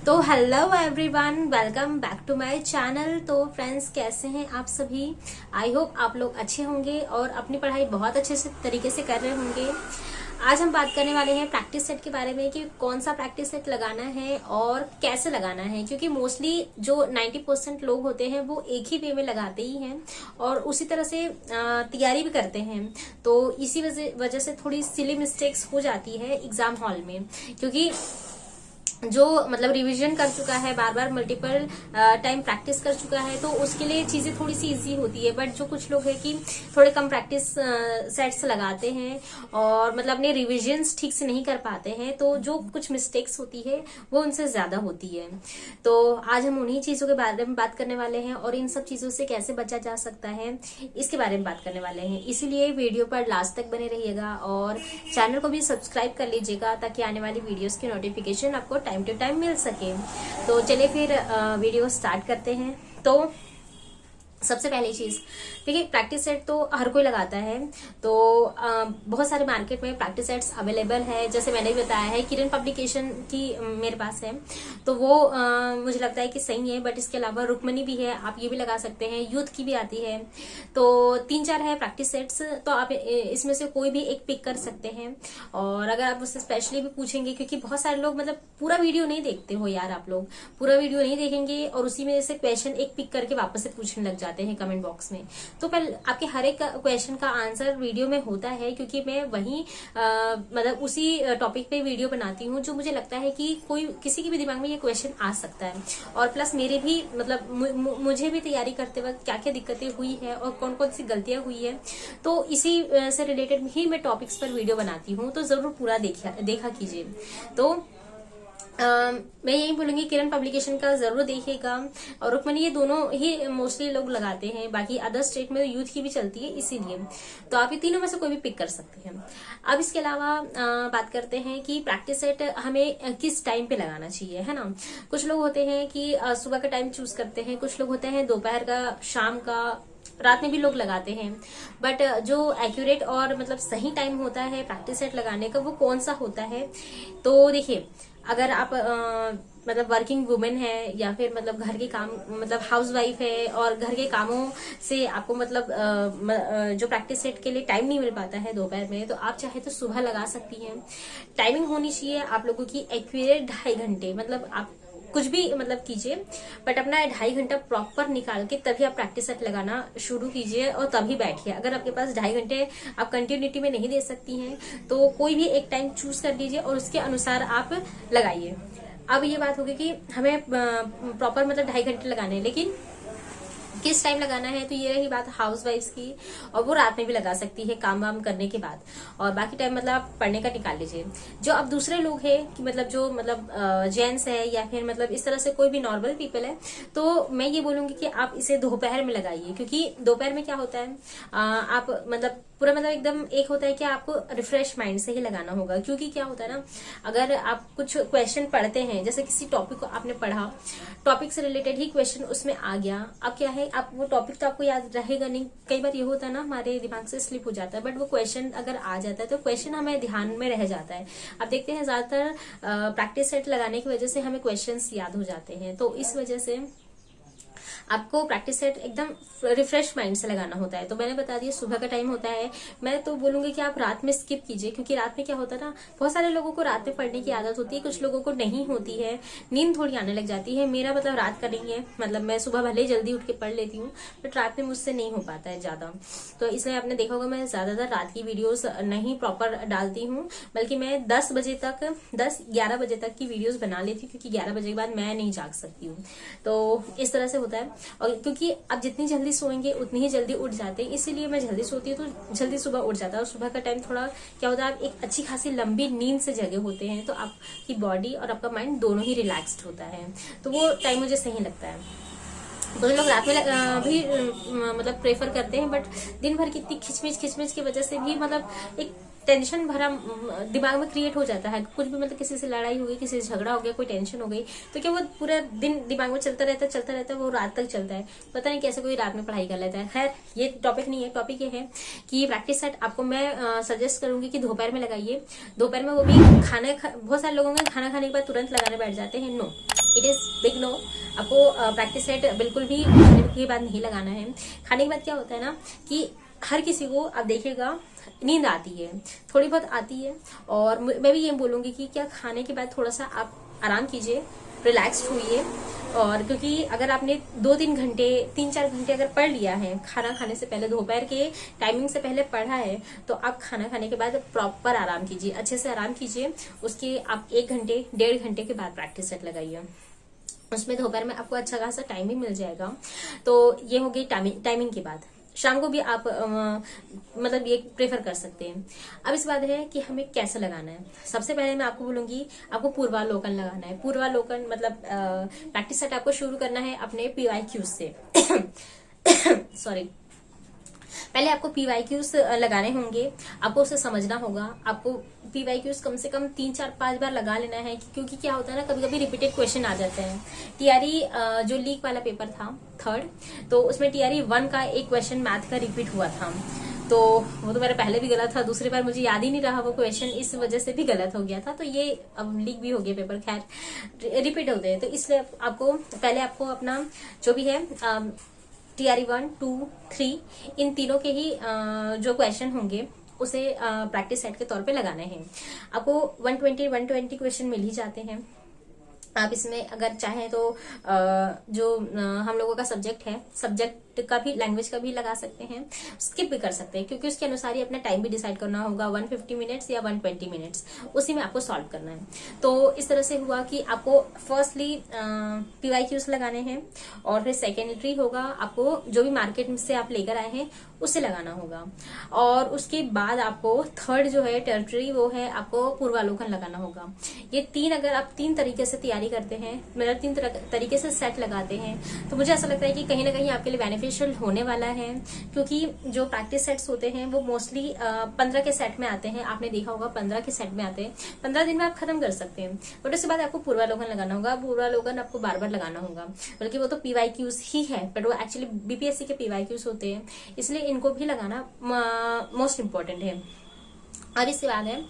तो hello everyone, welcome back to my channel. तो friends, कैसे हैं आप सभी? आई होप आप लोग अच्छे होंगे और अपनी पढ़ाई बहुत अच्छे से तरीके से कर रहे होंगे। आज हम बात करने वाले हैं प्रैक्टिस सेट के बारे में कि कौन सा प्रैक्टिस सेट लगाना है और कैसे लगाना है, क्योंकि मोस्टली जो 90% लोग होते हैं वो एक ही वे में लगाते ही हैं और उसी तरह से तैयारी भी करते हैं। तो इसी वजह से थोड़ी सिली मिस्टेक्स हो जाती है एग्जाम हॉल में, क्योंकि जो मतलब रिवीजन कर चुका है, बार बार मल्टीपल टाइम प्रैक्टिस कर चुका है, तो उसके लिए चीजें थोड़ी सी इजी होती है। बट जो कुछ लोग है कि थोड़े कम प्रैक्टिस सेट्स लगाते हैं और मतलब अपने रिविजन्स ठीक से नहीं कर पाते हैं, तो जो कुछ मिस्टेक्स होती है वो उनसे ज्यादा होती है। तो आज हम उन्हीं चीजों के बारे में बात करने वाले हैं और इन सब चीजों से कैसे बचा जा सकता है इसके बारे में बात करने वाले हैं। इसीलिए वीडियो पर लास्ट तक बने रहिएगा और चैनल को भी सब्सक्राइब कर लीजिएगा ताकि आने वाली वीडियोस की नोटिफिकेशन आपको टाइम टू टाइम मिल सके। तो चलिए फिर वीडियो स्टार्ट करते हैं। तो सबसे पहली चीज देखिए, प्रैक्टिस सेट तो हर कोई लगाता है। तो बहुत सारे मार्केट में प्रैक्टिस सेट्स अवेलेबल है। जैसे मैंने भी बताया है, किरण पब्लिकेशन की मेरे पास है, तो वो मुझे लगता है कि सही है। बट इसके अलावा रुक्मणी भी है, आप ये भी लगा सकते हैं। यूथ की भी आती है। तो 3-4 है प्रैक्टिस सेट्स, तो आप इसमें से कोई भी एक पिक कर सकते हैं। और अगर आप उससे स्पेशली भी पूछेंगे, क्योंकि बहुत सारे लोग मतलब पूरा वीडियो नहीं देखते हो यार, आप लोग पूरा वीडियो नहीं देखेंगे और उसी में से क्वेश्चन एक पिक करके वापस से पूछने लग जाते हैं कमेंट बॉक्स में। तो पहले आपके हर एक क्वेश्चन का आंसर वीडियो में होता है, क्योंकि मैं वही मतलब उसी टॉपिक पे वीडियो बनाती हूँ जो मुझे लगता है कि कोई किसी के भी दिमाग में ये क्वेश्चन आ सकता है। और प्लस मेरे भी मतलब मुझे भी तैयारी करते वक्त क्या क्या दिक्कतें हुई है और कौन कौन सी गलतियां हुई है, तो इसी से रिलेटेड ही मैं टॉपिक्स पर वीडियो बनाती हूँ। तो जरूर पूरा देखा कीजिए। तो मैं यही बोलूंगी, किरण पब्लिकेशन का जरूर देखिएगा और रुक्मणी, ये दोनों ही मोस्टली लोग लगाते हैं। बाकी अदर स्टेट में यूथ की भी चलती है, इसीलिए तो आप ये तीनों में से कोई भी पिक कर सकते हैं। अब इसके अलावा बात करते हैं कि प्रैक्टिस सेट हमें किस टाइम पे लगाना चाहिए, है ना। कुछ लोग होते हैं कि सुबह का टाइम चूज करते हैं, कुछ लोग होते हैं दोपहर का, शाम का, रात में भी लोग लगाते हैं। बट जो एक्यूरेट और मतलब सही टाइम होता है प्रैक्टिस सेट लगाने का, वो कौन सा होता है? तो देखिए, अगर आप मतलब वर्किंग वुमेन है या फिर मतलब घर के काम मतलब हाउस वाइफ है और घर के कामों से आपको मतलब जो प्रैक्टिस सेट के लिए टाइम नहीं मिल पाता है दोपहर में, तो आप चाहे तो सुबह लगा सकती हैं। टाइमिंग होनी चाहिए आप लोगों की एक्यूरेट 2.5 घंटे। मतलब आप कुछ भी मतलब कीजिए, बट अपना 2.5 घंटा प्रॉपर निकाल के तभी आप प्रैक्टिस सेट लगाना शुरू कीजिए और तभी बैठिए। अगर आपके पास 2.5 घंटे आप कंटिन्यूटी में नहीं दे सकती हैं, तो कोई भी एक टाइम चूज कर लीजिए और उसके अनुसार आप लगाइए। अब ये बात होगी कि हमें प्रॉपर मतलब 2.5 घंटे लगाने हैं, लेकिन किस टाइम लगाना है, तो ये रही बात हाउस वाइफ्स की। और वो रात में भी लगा सकती है काम वाम करने के बाद, और बाकी टाइम मतलब आप पढ़ने का निकाल लीजिए। जो अब दूसरे लोग हैं कि मतलब जो मतलब जेंट्स है या फिर मतलब इस तरह से कोई भी नॉर्मल पीपल है, तो मैं ये बोलूंगी कि आप इसे दोपहर में लगाइए। क्योंकि दोपहर में क्या होता है, आप मतलब पूरा मतलब एकदम एक होता है कि आपको रिफ्रेश माइंड से ही लगाना होगा। क्योंकि क्या होता है ना, अगर आप कुछ क्वेश्चन पढ़ते हैं, जैसे किसी टॉपिक को आपने पढ़ा, टॉपिक से रिलेटेड ही क्वेश्चन उसमें आ गया, अब क्या है, आप वो टॉपिक तो आपको याद रहेगा नहीं। कई बार ये होता है ना, हमारे दिमाग से स्लिप हो जाता है, बट वो क्वेश्चन अगर आ जाता है तो क्वेश्चन हमें ध्यान में रह जाता है। अब देखते हैं ज्यादातर प्रैक्टिस सेट लगाने की वजह से हमें क्वेश्चंस याद हो जाते हैं। तो इस वजह से आपको प्रैक्टिस सेट एकदम रिफ्रेश माइंड से लगाना होता है। तो मैंने बता दिया सुबह का टाइम होता है। मैं तो बोलूंगी कि आप रात में स्किप कीजिए, क्योंकि रात में क्या होता है ना, बहुत सारे लोगों को रात में पढ़ने की आदत होती है, कुछ लोगों को नहीं होती है, नींद थोड़ी आने लग जाती है। मेरा मतलब रात का नहीं है, मतलब मैं सुबह भले ही जल्दी उठ के पढ़ लेती हूँ, बट रात में मुझसे नहीं हो पाता है ज्यादा। तो इसलिए आपने देखा होगा मैं ज्यादातर रात की वीडियोस नहीं प्रॉपर डालती हूँ, बल्कि मैं 10-11 बजे तक की वीडियोस बना लेती हूँ, क्योंकि 11 बजे के बाद मैं नहीं जाग सकती हूँ। तो इस तरह से होता है। और क्योंकि आप जितनी जल्दी सोएंगे उतनी ही जल्दी उठ जाते हैं, इसीलिए मैं जल्दी सोती हूँ तो जल्दी सुबह उठ जाता है। और सुबह का टाइम थोड़ा क्या होता है, आप एक अच्छी खासी लंबी नींद से जगे होते हैं, तो आपकी बॉडी और आपका माइंड दोनों ही रिलैक्स्ड होता है। तो वो टाइम मुझे सही लगता है। बहुत लोग रात में भी मतलब प्रेफर करते हैं, बट दिन भर की इतनी खिचमिच की वजह से भी मतलब एक टेंशन भरा दिमाग में क्रिएट हो जाता है। कुछ भी मतलब किसी से लड़ाई हो गई, किसी से झगड़ा हो गया, कोई टेंशन हो गई, तो क्या वो पूरा दिन दिमाग में चलता रहता है, वो रात तक चलता है। पता नहीं कैसे कोई रात में पढ़ाई कर लेता है। खैर, ये टॉपिक नहीं है। टॉपिक ये है कि प्रैक्टिस सेट आपको मैं सजेस्ट करूंगी कि दोपहर में लगाइए। दोपहर में वो भी बहुत सारे लोगों के खाना खाने के बाद तुरंत लगाने बैठ जाते हैं। No, it is big no. आपको प्रैक्टिस सेट बिल्कुल भी खाने के बाद नहीं लगाना है। खाने के बाद क्या होता है ना कि हर किसी को आप देखिएगा नींद आती है, थोड़ी बहुत आती है, और मैं भी ये बोलूंगी कि क्या खाने के बाद थोड़ा सा आप आराम कीजिए, रिलैक्स्ड होइए। और क्योंकि अगर आपने 2-3 घंटे 3-4 घंटे अगर पढ़ लिया है खाना खाने से पहले, दोपहर के टाइमिंग से पहले पढ़ा है, तो आप खाना खाने के बाद प्रॉपर आराम कीजिए, अच्छे से आराम कीजिए। उसके आप 1 घंटे 1.5 घंटे के बाद प्रैक्टिस सेट लगाइए। उसमें दोपहर में आपको अच्छा खासा टाइम भी मिल जाएगा। तो ये हो गई टाइमिंग की बात। शाम को भी आप मतलब ये प्रेफर कर सकते हैं। अब इस बात है कि हमें कैसे लगाना है। सबसे पहले मैं आपको बोलूंगी, आपको पूर्वालोकन लगाना है। पूर्वालोकन मतलब प्रैक्टिस सेट आपको शुरू करना है अपने PYQs से सॉरी। पहले आपको PYQs लगाने होंगे, आपको उसे समझना होगा। आपको PYQs कम से कम 3-4-5 बार लगा लेना है, क्योंकि क्या होता है ना, कभी कभी रिपीटेड क्वेश्चन आ जाते हैं। TRE जो लीक वाला पेपर था 3rd, तो उसमें TRE 1 का एक क्वेश्चन मैथ का रिपीट हुआ था। तो वो तो मेरा पहले भी गलत था, दूसरी बार मुझे याद ही नहीं रहा वो क्वेश्चन, इस वजह से भी गलत हो गया था। तो ये अब लीक भी हो गया पेपर, खैर रिपीट होते हैं। तो इसलिए आपको पहले आपको अपना जो भी है TRE 1, 2, 3 इन तीनों के ही जो क्वेश्चन होंगे उसे प्रैक्टिस सेट के तौर पे लगाने हैं। आपको 120 क्वेश्चन मिल ही जाते हैं। आप इसमें अगर चाहें तो जो हम लोगों का सब्जेक्ट है, सब्जेक्ट का भी, लैंग्वेज का भी लगा सकते हैं, स्किप भी कर सकते हैं, क्योंकि उसके अनुसार ही अपना टाइम भी डिसाइड करना होगा, 150 मिनट्स या 120 मिनट्स, उसी में आपको सॉल्व करना है। तो इस तरह से हुआ कि आपको फर्स्टली PYQs लगाने हैं, और फिर सेकेंडरी होगा आपको जो भी मार्केट से आप लेकर आए हैं उसे लगाना होगा, और उसके बाद आपको थर्ड जो है टेरिटरी, वो है आपको पूर्वालोकन लगाना होगा। ये 3 अगर आप 3 तरीके से तैयारी करते हैं, मतलब 3 तरीके से सेट लगाते हैं, तो मुझे ऐसा लगता है कि कहीं ना कहीं आपके लिए बेनिफिशियल होने वाला है। क्योंकि जो प्रैक्टिस सेट्स होते हैं वो मोस्टली 15 के सेट में आते हैं। आपने देखा होगा 15 के सेट में आते हैं, 15 दिन में आप खत्म कर सकते हैं। बट उसके बाद आपको पूर्वालोकन लगाना होगा। पूर्वालोकन आपको बार बार लगाना होगा, बल्कि वो तो PYQs ही है, बट वो एक्चुअली BPSC के PYQs होते हैं, इसलिए इनको भी लगाना मोस्ट इम्पोर्टेंट है। अब इसके बाद है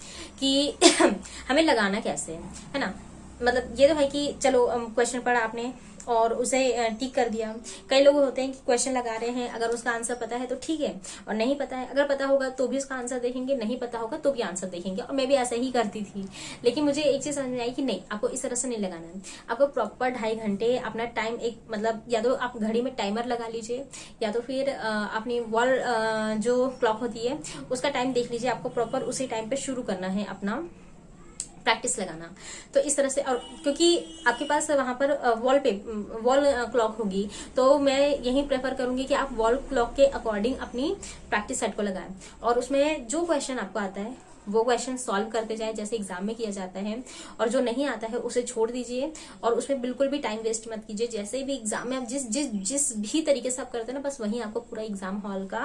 कि हमें लगाना कैसे है ना। मतलब ये तो है कि चलो क्वेश्चन पढ़ा आपने और उसे टिक कर दिया। कई लोग होते हैं कि क्वेश्चन लगा रहे हैं, अगर उसका आंसर पता है तो ठीक है, और नहीं पता है, अगर पता होगा तो भी उसका आंसर देखेंगे, नहीं पता होगा तो भी आंसर देखेंगे। और मैं भी ऐसा ही करती थी, लेकिन मुझे एक चीज समझ में आई कि नहीं, आपको इस तरह से नहीं लगाना है। आपको प्रॉपर 2.5 घंटे अपना टाइम, एक मतलब या तो आप घड़ी में टाइमर लगा लीजिए, या तो फिर अपनी वॉल जो क्लॉक होती है उसका टाइम देख लीजिए। आपको प्रॉपर उसी टाइम पे शुरू करना है अपना प्रैक्टिस लगाना। तो इस तरह से, और क्योंकि आपके पास वहां पर वॉल क्लॉक होगी, तो मैं यही प्रेफर करूंगी कि आप वॉल क्लॉक के अकॉर्डिंग अपनी प्रैक्टिस सेट को लगाएं, और उसमें जो क्वेश्चन आपको आता है वो क्वेश्चन सॉल्व करते जाए, जैसे एग्जाम में किया जाता है। और जो नहीं आता है उसे छोड़ दीजिए, और उसमें बिल्कुल भी टाइम वेस्ट मत कीजिए। जैसे भी एग्जाम में आप जिस भी तरीके से आप करते हैं ना, बस वही आपको पूरा एग्जाम हॉल का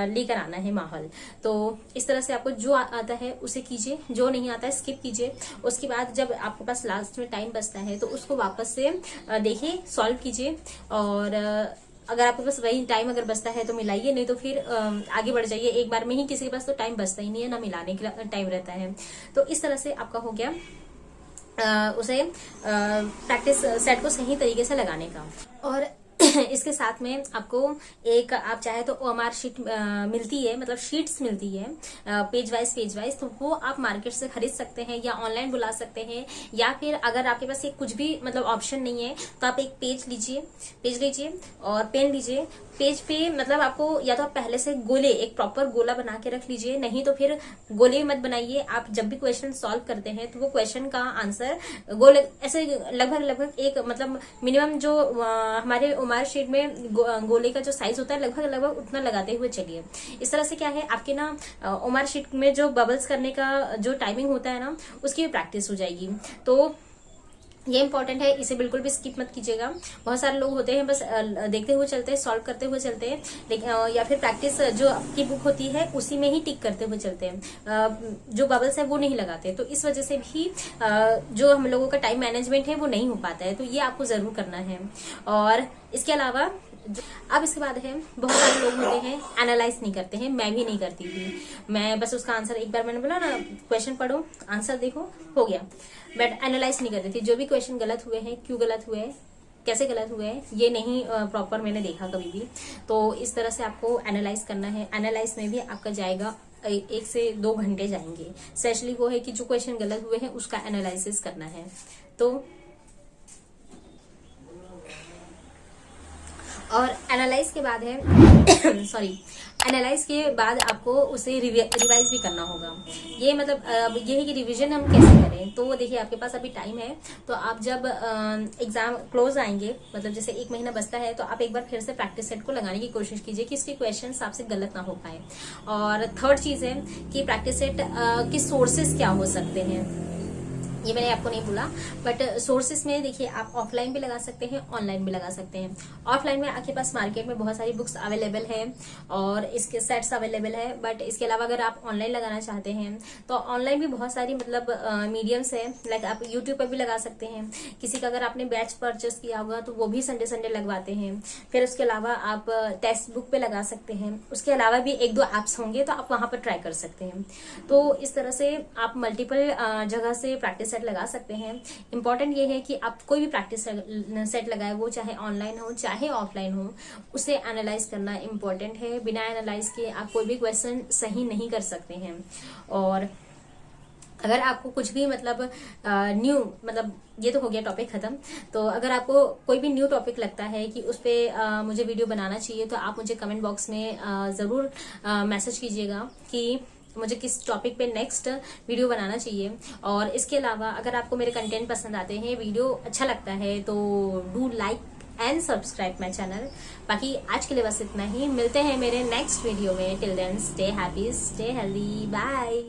लेकर आना है माहौल। तो इस तरह से आपको जो आता है उसे कीजिए, जो नहीं आता है स्किप कीजिए। उसके बाद जब आपके पास लास्ट में टाइम बचता है तो उसको वापस से देखिए, सॉल्व कीजिए, और अगर आपके पास वही टाइम अगर बचता है तो मिलाइए, नहीं तो फिर आगे बढ़ जाइए। एक बार में ही किसी के पास तो टाइम बचता ही नहीं है, ना मिलाने का टाइम रहता है। तो इस तरह से आपका हो गया उसे प्रैक्टिस सेट को सही तरीके से लगाने का। और इसके साथ में आपको एक, आप चाहे तो OMR शीट मिलती है, मतलब शीट्स मिलती है पेज वाइज, तो वो आप मार्केट से खरीद सकते हैं या ऑनलाइन बुला सकते हैं। या फिर अगर आपके पास एक कुछ भी मतलब ऑप्शन नहीं है, तो आप एक पेज लीजिए और पेन लीजिए। पेज पे मतलब आपको या तो आप पहले से गोले, एक प्रॉपर गोला बना के रख लीजिए, नहीं तो फिर गोले मत बनाइए। आप जब भी क्वेश्चन सॉल्व करते हैं तो वो क्वेश्चन का आंसर गोले ऐसे लगभग एक, मतलब मिनिमम जो हमारे OMR शीट में गोले का जो साइज होता है लगभग उतना लगाते हुए चलिए। इस तरह से क्या है, आपके ना OMR शीट में जो बबल्स करने का जो टाइमिंग होता है ना, उसकी भी प्रैक्टिस हो जाएगी। तो ये इंपॉर्टेंट है, इसे बिल्कुल भी स्किप मत कीजिएगा। बहुत सारे लोग होते हैं बस देखते हुए चलते हैं, सॉल्व करते हुए चलते हैं, लेकिन या फिर प्रैक्टिस जो आपकी बुक होती है उसी में ही टिक करते हुए चलते हैं, जो बबल्स है वो नहीं लगाते। तो इस वजह से भी जो हम लोगों का टाइम मैनेजमेंट है वो नहीं हो पाता है। तो ये आपको जरूर करना है। और इसके अलावा अब इसके बाद है, बहुत सारे लोग होते हैं एनालाइज नहीं करते हैं, मैं भी नहीं करती थी। मैं बस उसका आंसर, एक बार मैंने बोला ना क्वेश्चन पढ़ो आंसर देखो हो गया, बट एनालाइज नहीं करती थी। जो भी क्वेश्चन गलत हुए हैं, क्यों गलत हुए हैं, कैसे गलत हुए हैं, ये नहीं प्रॉपर मैंने देखा कभी भी। तो इस तरह से आपको एनालाइज करना है। एनालाइज में भी आपका जाएगा 1 से 2 घंटे जाएंगे। स्पेशली वो है कि जो क्वेश्चन गलत हुए हैं उसका एनालिसिस करना है। तो और एनालाइज के बाद है सॉरी एनालाइज के बाद आपको उसे रिवाइज भी करना होगा। ये मतलब ये है कि रिवीजन हम कैसे करें। तो देखिए आपके पास अभी टाइम है, तो आप जब एग्जाम क्लोज आएंगे, मतलब जैसे 1 महीना बचता है, तो आप एक बार फिर से प्रैक्टिस सेट को लगाने की कोशिश कीजिए कि इसके क्वेश्चन आपसे गलत ना हो पाए। और थर्ड चीज है कि प्रैक्टिस सेट के सोर्सेस क्या हो सकते हैं, ये मैंने आपको नहीं बोला, बट सोर्सेस में देखिए आप ऑफलाइन भी लगा सकते हैं, ऑनलाइन भी लगा सकते हैं। ऑफलाइन में आपके पास मार्केट में बहुत सारी बुक्स अवेलेबल है और इसके सेट्स अवेलेबल है, बट इसके अलावा अगर आप ऑनलाइन लगाना चाहते हैं तो ऑनलाइन भी बहुत सारी मतलब मीडियम्स है। लाइक आप यूट्यूब पर भी लगा सकते हैं। किसी का अगर आपने बैच परचेस किया होगा तो वो भी संडे संडे लगवाते हैं। फिर उसके अलावा आप टेक्स्ट बुक पे लगा सकते हैं। उसके अलावा भी 1-2 ऐप्स होंगे तो आप वहां पर ट्राई कर सकते हैं। तो इस तरह से आप मल्टीपल जगह से प्रैक्टिस सेट लगा सकते हैं। इंपॉर्टेंट ये है कि आप कोई भी प्रैक्टिस सेट लगाए, वो चाहे ऑनलाइन हो चाहे ऑफलाइन हो, उसे एनालाइज करना इंपॉर्टेंट है। बिना एनालाइज के आप कोई भी क्वेश्चन सही नहीं कर सकते हैं। और अगर आपको कुछ भी मतलब न्यू, मतलब ये तो हो गया टॉपिक खत्म। तो अगर आपको कोई भी न्यू टॉपिक लगता है कि उस पर मुझे वीडियो बनाना चाहिए, तो आप मुझे कमेंट बॉक्स में जरूर मैसेज कीजिएगा कि मुझे किस टॉपिक पे नेक्स्ट वीडियो बनाना चाहिए। और इसके अलावा अगर आपको मेरे कंटेंट पसंद आते हैं, वीडियो अच्छा लगता है, तो do like and subscribe my channel. बाकी आज के लिए बस इतना ही। मिलते हैं मेरे नेक्स्ट वीडियो में। Till then stay happy, stay healthy, bye.